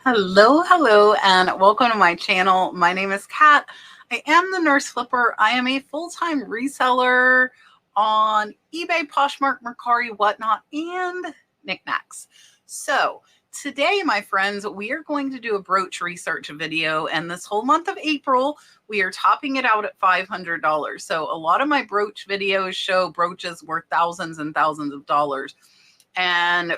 Hello, and welcome to my channel. My name is Kat. I am the Nurse Flipper. I am a full-time reseller on eBay, Poshmark, Mercari, whatnot, and knickknacks. So today, my friends, we are going to do a brooch research video, and this whole month of April, we are topping it out at $500. So a lot of my brooch videos show brooches worth thousands and thousands of dollars. And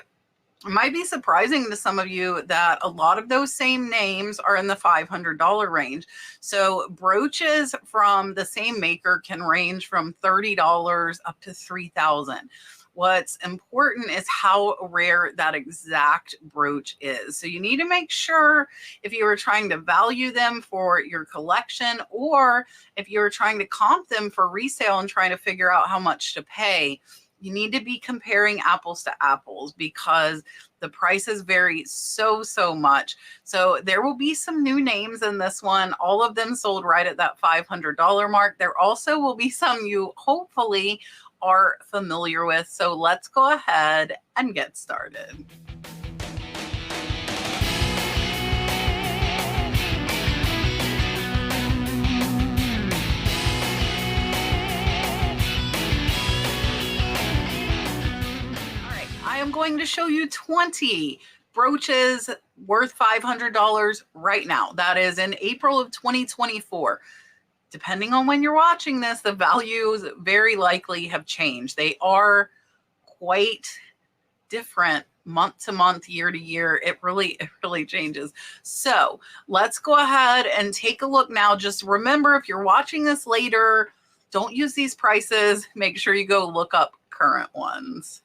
it might be surprising to some of you that a lot of those same names are in the $500 range. So brooches from the same maker can range from $30 up to $3,000. What's important is how rare that exact brooch is. So you need to make sure if you are trying to value them for your collection, or if you're trying to comp them for resale and trying to figure out how much to pay, you need to be comparing apples to apples because the prices vary so much. So there will be some new names in this one, all of them sold right at that $500 mark. There also will be some you hopefully are familiar with. So let's go ahead and get started. I am going to show you 20 brooches worth $500 right now. That is in April of 2024. Depending on when you're watching this, the values very likely have changed. They are quite different month to month, year to year. It really changes. So let's go ahead and take a look now. Just remember, if you're watching this later, don't use these prices. Make sure you go look up current ones.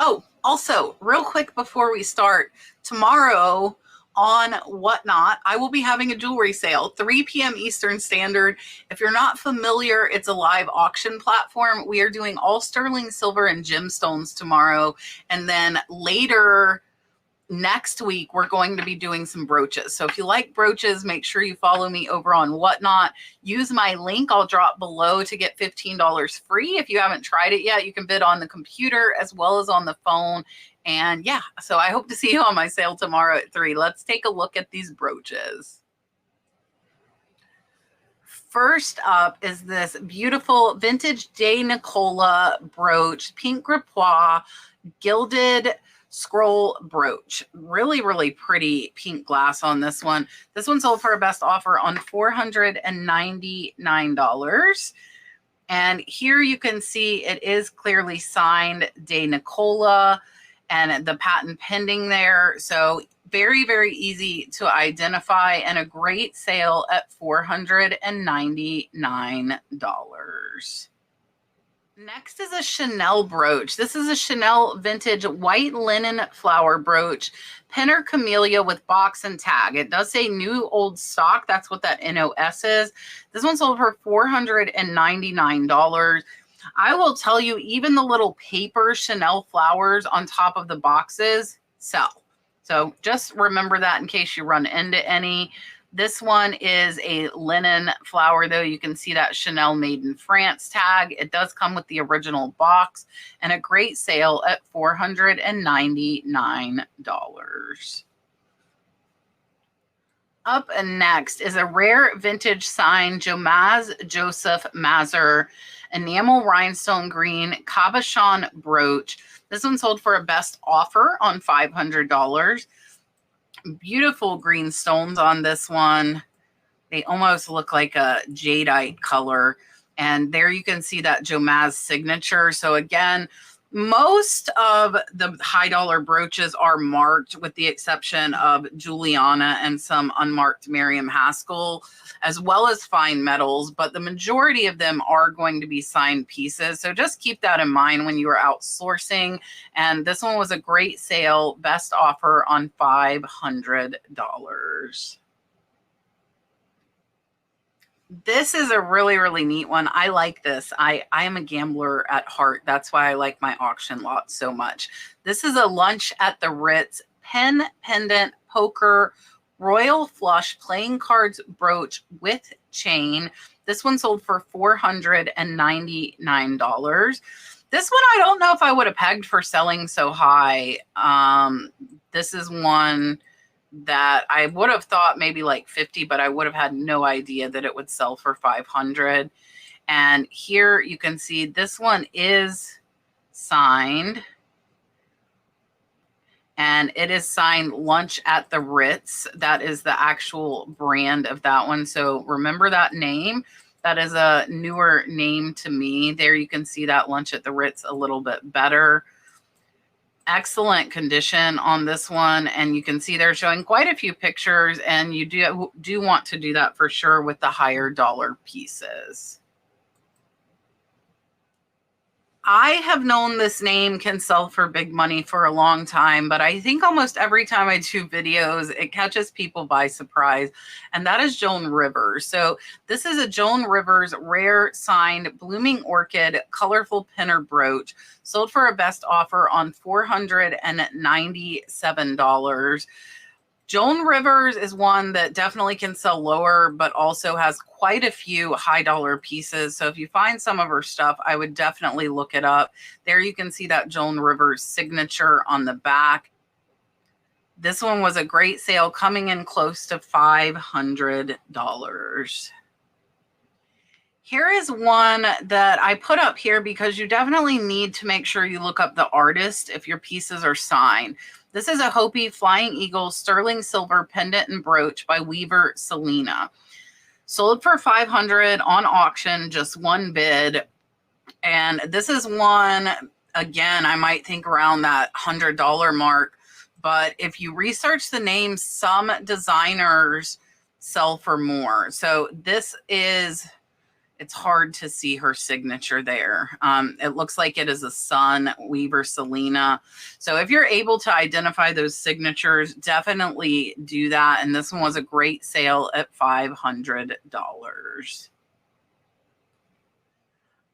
Oh, also, real quick before we start, tomorrow on Whatnot, I will be having a jewelry sale, 3 p.m. Eastern Standard. If you're not familiar, it's a live auction platform. We are doing all sterling silver and gemstones tomorrow. And then later next week, we're going to be doing some brooches. So if you like brooches, make sure you follow me over on Whatnot. Use my link I'll drop below to get $15 free. If you haven't tried it yet, you can bid on the computer as well as on the phone. And yeah, so I hope to see you on my sale tomorrow at 3. Let's take a look at these brooches. First up is this beautiful vintage De Nicola brooch, pink gripois, gilded scroll brooch. Really pretty pink glass on this one. This one sold for a best offer on $499. And here you can see it is clearly signed De Nicola and the patent pending there. So very easy to identify, and a great sale at $499. Next is a Chanel brooch. This is a Chanel vintage white linen flower brooch, Penner Camellia with box and tag. It does say new old stock. That's what that NOS is. This one sold for $499. I will tell you, even the little paper Chanel flowers on top of the boxes sell. So just remember that in case you run into any. This one is a linen flower, though. You can see that Chanel made in France tag. It does come with the original box, and a great sale at $499. Up and next is a rare vintage sign Jomaz Joseph Mazur enamel rhinestone green cabochon brooch. This one sold for a best offer on $500. Beautiful green stones on this one. They almost look like a jadeite color. And there you can see that Jomaz signature. So again, most of the high dollar brooches are marked with the exception of Juliana and some unmarked Miriam Haskell, as well as fine metals, but the majority of them are going to be signed pieces. So just keep that in mind when you are outsourcing. And this one was a great sale, best offer on $500. This is a really neat one. I like this. I am a gambler at heart. That's why I like my auction lot so much. This is a Lunch at the Ritz pen pendant poker royal flush playing cards brooch with chain. This one sold for $499. This one I don't know if I would have pegged for selling so high. This is one that I would have thought maybe like 50, but I would have had no idea that it would sell for 500. And here you can see this one is signed. And it is signed Lunch at the Ritz. That is the actual brand of that one. So remember that name. That is a newer name to me. There you can see that Lunch at the Ritz a little bit better. Excellent condition on this one. And you can see they're showing quite a few pictures. And you do want to do that for sure with the higher dollar pieces. I have known this name can sell for big money for a long time, but I think almost every time I do videos, it catches people by surprise, and that is Joan Rivers. So this is a Joan Rivers rare signed blooming orchid colorful pinner brooch, sold for a best offer on $497. Joan Rivers is one that definitely can sell lower, but also has quite a few high dollar pieces. So if you find some of her stuff, I would definitely look it up. There you can see that Joan Rivers signature on the back. This one was a great sale, coming in close to $500. Here is one that I put up here because you definitely need to make sure you look up the artist if your pieces are signed. This is a Hopi Flying Eagle sterling silver pendant and brooch by Weaver Selena. Sold for $500 on auction, just one bid. And this is one, again, I might think around that $100 mark. But if you research the name, some designers sell for more. So this is... it's hard to see her signature there. It looks like it is a sun, Weaver Selena. So if you're able to identify those signatures, definitely do that. And this one was a great sale at $500.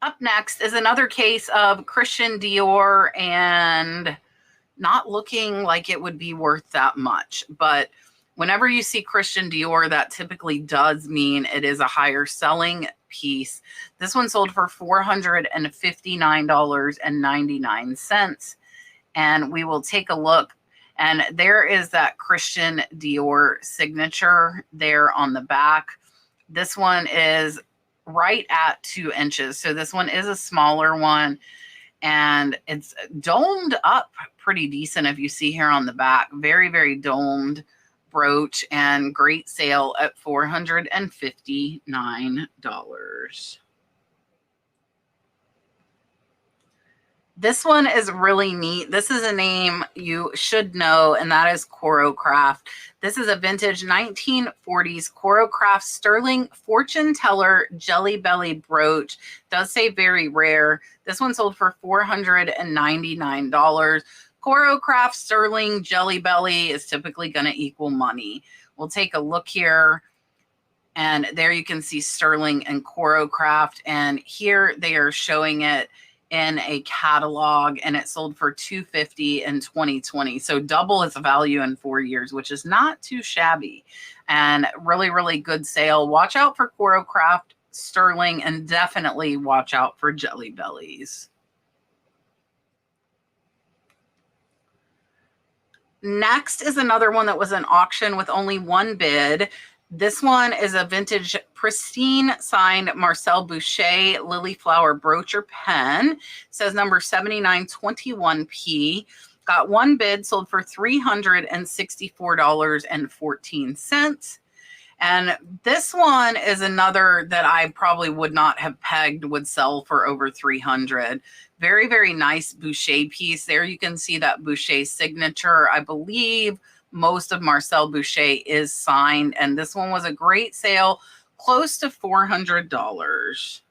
Up next is another case of Christian Dior, and not looking like it would be worth that much. But whenever you see Christian Dior, that typically does mean it is a higher selling piece. This one sold for $459.99. And we will take a look. And there is that Christian Dior signature there on the back. This one is right at 2 inches. So this one is a smaller one. And it's domed up pretty decent if you see here on the back. Very, very domed brooch, and great sale at $459. This one is really neat. This is a name you should know, and that is Corocraft. This is a vintage 1940s Corocraft sterling fortune teller jelly belly brooch. Does say very rare. This one sold for $499. Corocraft sterling jelly belly is typically going to equal money. We'll take a look here. And there you can see sterling and Corocraft. And here they are showing it in a catalog, and it sold for $250 in 2020. So double its value in 4 years, which is not too shabby, and really, really good sale. Watch out for Corocraft sterling, and definitely watch out for jelly bellies. Next is another one that was an auction with only one bid. This one is a vintage pristine signed Marcel Boucher Lily Flower brooch or pen. It says number 7921P. Got one bid, sold for $364.14. And this one is another that I probably would not have pegged would sell for over $300. Very, very nice Boucher piece. There you can see that Boucher signature. I believe most of Marcel Boucher is signed, and this one was a great sale, close to $400.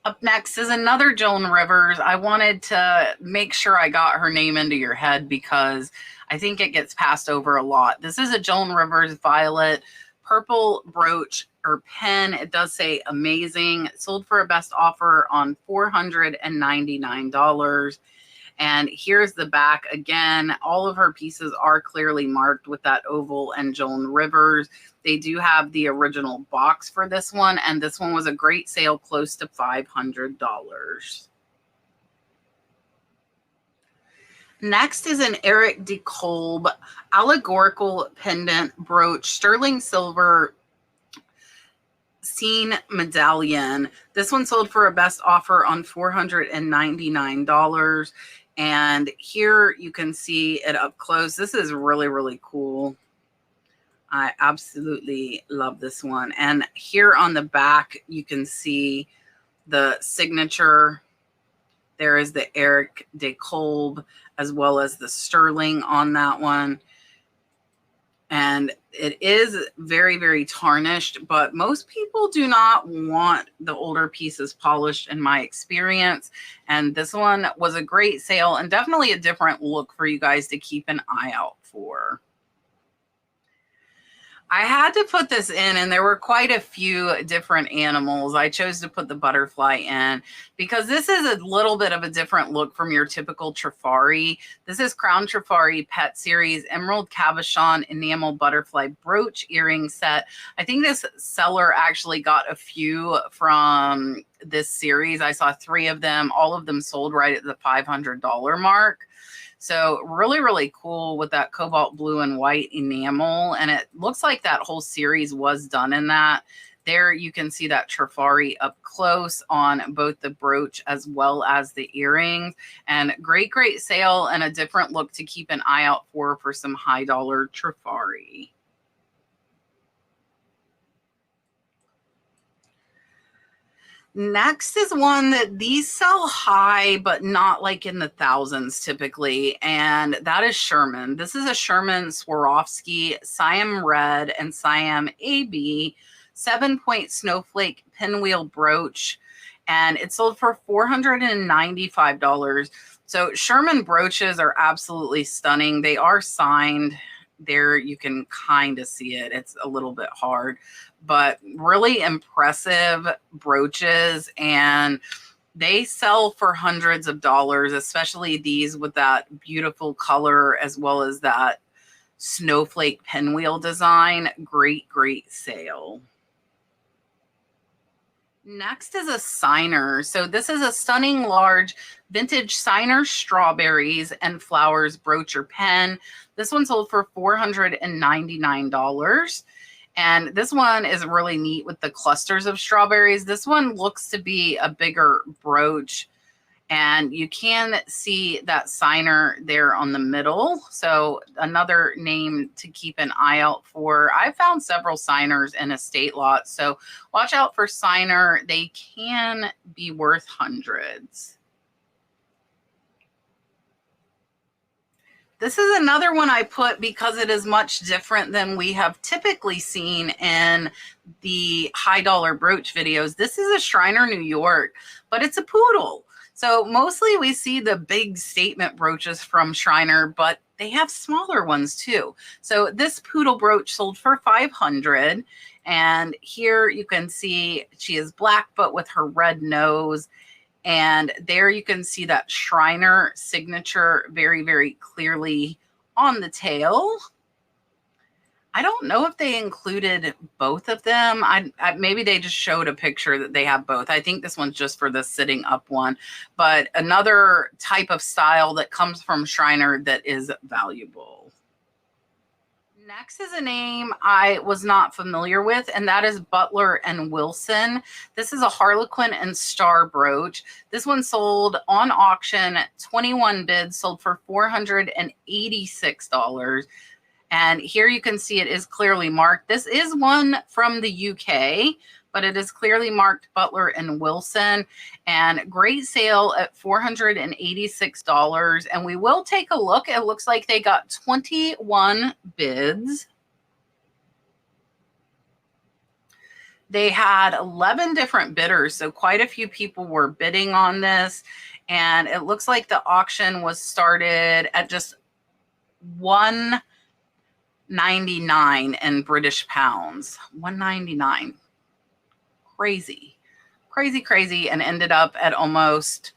Up next is another Joan Rivers. I wanted to make sure I got her name into your head because I think it gets passed over a lot. This is a Joan Rivers violet purple brooch or pen. It does say amazing. It sold for a best offer on $499. And here's the back. Again, all of her pieces are clearly marked with that oval and Joan Rivers. They do have the original box for this one, and this one was a great sale, close to $500. Next is an Eric de Kolb allegorical pendant brooch, sterling silver scene medallion. This one sold for a best offer on $499. And here you can see it up close. This is really, really cool. I absolutely love this one. And here on the back, you can see the signature. There is the Eric de Kolb as well as the sterling on that one. And it is very, very tarnished, but most people do not want the older pieces polished in my experience. And this one was a great sale and definitely a different look for you guys to keep an eye out for. I had to put this in, and there were quite a few different animals. I chose to put the butterfly in because this is a little bit of a different look from your typical Trifari. This is Crown Trifari Pet Series Emerald Cabochon Enamel Butterfly Brooch Earring Set. I think this seller actually got a few from this series. I saw 3 of them. All of them sold right at the $500 mark. So really, really cool with that cobalt blue and white enamel. And it looks like that whole series was done in that. There you can see that Trifari up close on both the brooch as well as the earrings. And great, great sale and a different look to keep an eye out for some high dollar Trifari. Next is one that these sell high, but not like in the thousands typically, and that is Sherman. This is a Sherman Swarovski Siam Red and Siam AB 7-point snowflake pinwheel brooch, and it sold for $495. So Sherman brooches are absolutely stunning. They are signed. There you can kind of see it. It's a little bit hard, but really impressive brooches, and they sell for hundreds of dollars, especially these with that beautiful color as well as that snowflake pinwheel design. Great, great sale. Next is a signer. So this is a stunning large vintage signer strawberries and flowers brooch or pen. This one sold for $499. And this one is really neat with the clusters of strawberries. This one looks to be a bigger brooch, and you can see that signer there on the middle. So another name to keep an eye out for. I found several signers in estate lots, so watch out for signer. They can be worth hundreds. This is another one I put because it is much different than we have typically seen in the high dollar brooch videos. This is a Shriner, New York, but it's a poodle. So mostly we see the big statement brooches from Shriner, but they have smaller ones too. So this poodle brooch sold for $500. And here you can see she is black, but with her red nose. And there you can see that Shriner signature very, very clearly on the tail. I don't know if they included both of them. Maybe they just showed a picture that they have both. I think this one's just for the sitting up one. But another type of style that comes from Shriner that is valuable. Next is a name I was not familiar with, and that is Butler and Wilson. This is a Harlequin and Star brooch. This one sold on auction, 21 bids, sold for $486. And here you can see it is clearly marked. This is one from the UK, but it is clearly marked Butler and Wilson. And great sale at $486. And we will take a look. It looks like they got 21 bids. They had 11 different bidders, so quite a few people were bidding on this. And it looks like the auction was started at just $199 in British pounds. $199. Crazy, crazy, crazy, and ended up at almost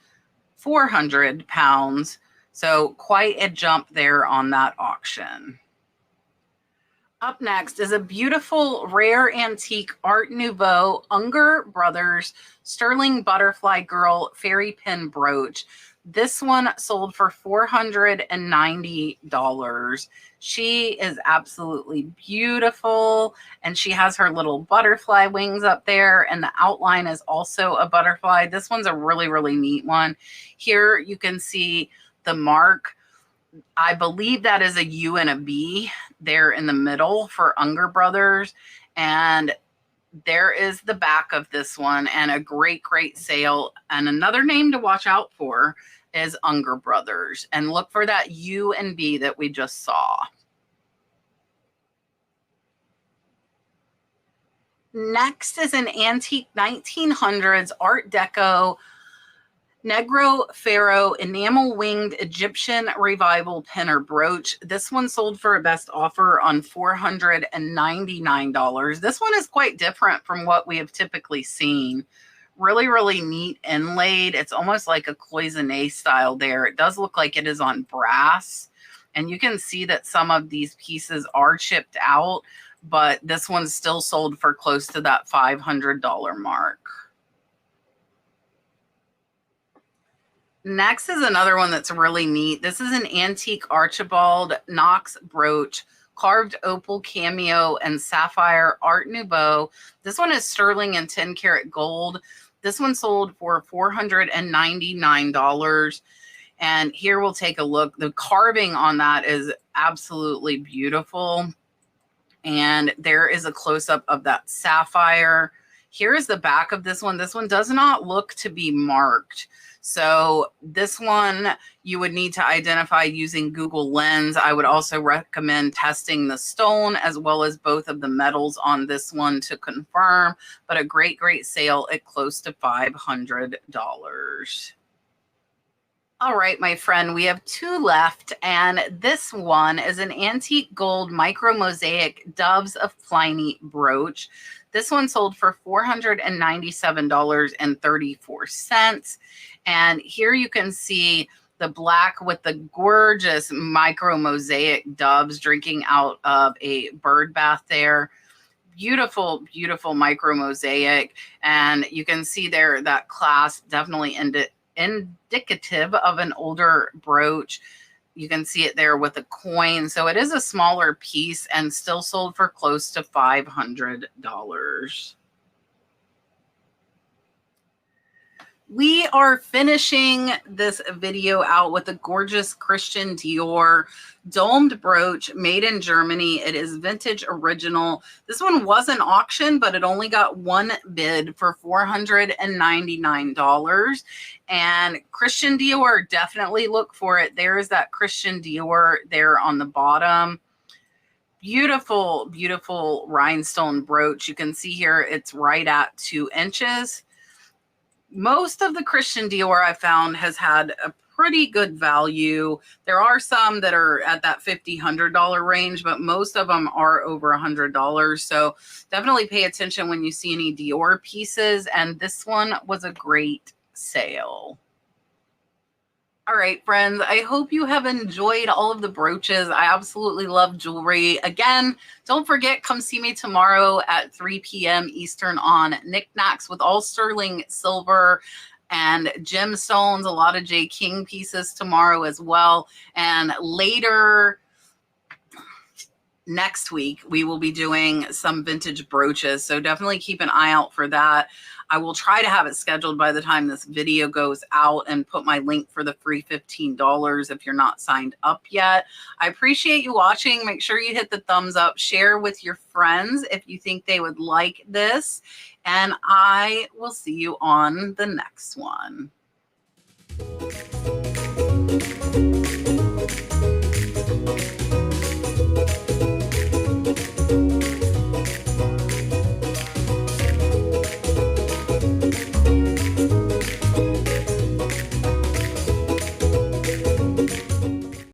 400 pounds. So quite a jump there on that auction. Up next is a beautiful rare antique Art Nouveau Unger Brothers Sterling Butterfly Girl Fairy Pin brooch. This one sold for $490. She is absolutely beautiful, and she has her little butterfly wings up there, and the outline is also a butterfly. This one's a really, really neat one. Here you can see the mark. I believe that is a U and a B there in the middle for Unger Brothers. And there is the back of this one, and a great, great sale. And another name to watch out for is Unger Brothers. And look for that U and B that we just saw. Next is an antique 1900s Art Deco Negro Pharaoh enamel winged Egyptian revival pin or brooch. This one sold for a best offer on $499. This one is quite different from what we have typically seen. Really, really neat inlaid. It's almost like a cloisonne style there. It does look like it is on brass. And you can see that some of these pieces are chipped out, but this one's still sold for close to that $500 mark. Next is another one that's really neat. This is an antique Archibald Knox brooch, carved opal, cameo, and sapphire Art Nouveau. This one is sterling and 10 karat gold. This one sold for $499. And here we'll take a look. The carving on that is absolutely beautiful. And there is a close-up of that sapphire. Here is the back of this one. This one does not look to be marked. So this one you would need to identify using Google Lens. I would also recommend testing the stone as well as both of the metals on this one to confirm, but a great, great sale at close to $500. All right, my friend, we have two left, and this one is an antique gold micro mosaic Doves of Pliny brooch. This one sold for $497.34. And here you can see the black with the gorgeous micro mosaic doves drinking out of a bird bath there. Beautiful, beautiful micro mosaic. And you can see there that clasp definitely indicative of an older brooch. You can see it there with a coin. So it is a smaller piece and still sold for close to $500. We are finishing this video out with a gorgeous Christian Dior domed brooch made in Germany. It is vintage original. This one was an auction, but it only got one bid for $499. And Christian Dior, definitely look for it. There is that Christian Dior there on the bottom. Beautiful, beautiful rhinestone brooch. You can see here it's right at 2 inches. Most of the Christian Dior I found has had a pretty good value. There are some that are at that $50, $100 range, but most of them are over $100. So definitely pay attention when you see any Dior pieces. And this one was a great sale. All right, friends, I hope you have enjoyed all of the brooches. I absolutely love jewelry. Again, don't forget, come see me tomorrow at 3 p.m. Eastern on Knickknacks with all sterling silver and gemstones, a lot of J. King pieces tomorrow as well. And later next week, we will be doing some vintage brooches. So definitely keep an eye out for that. I will try to have it scheduled by the time this video goes out and put my link for the free $15 if you're not signed up yet. I appreciate you watching. Make sure you hit the thumbs up, share with your friends if you think they would like this, and I will see you on the next one.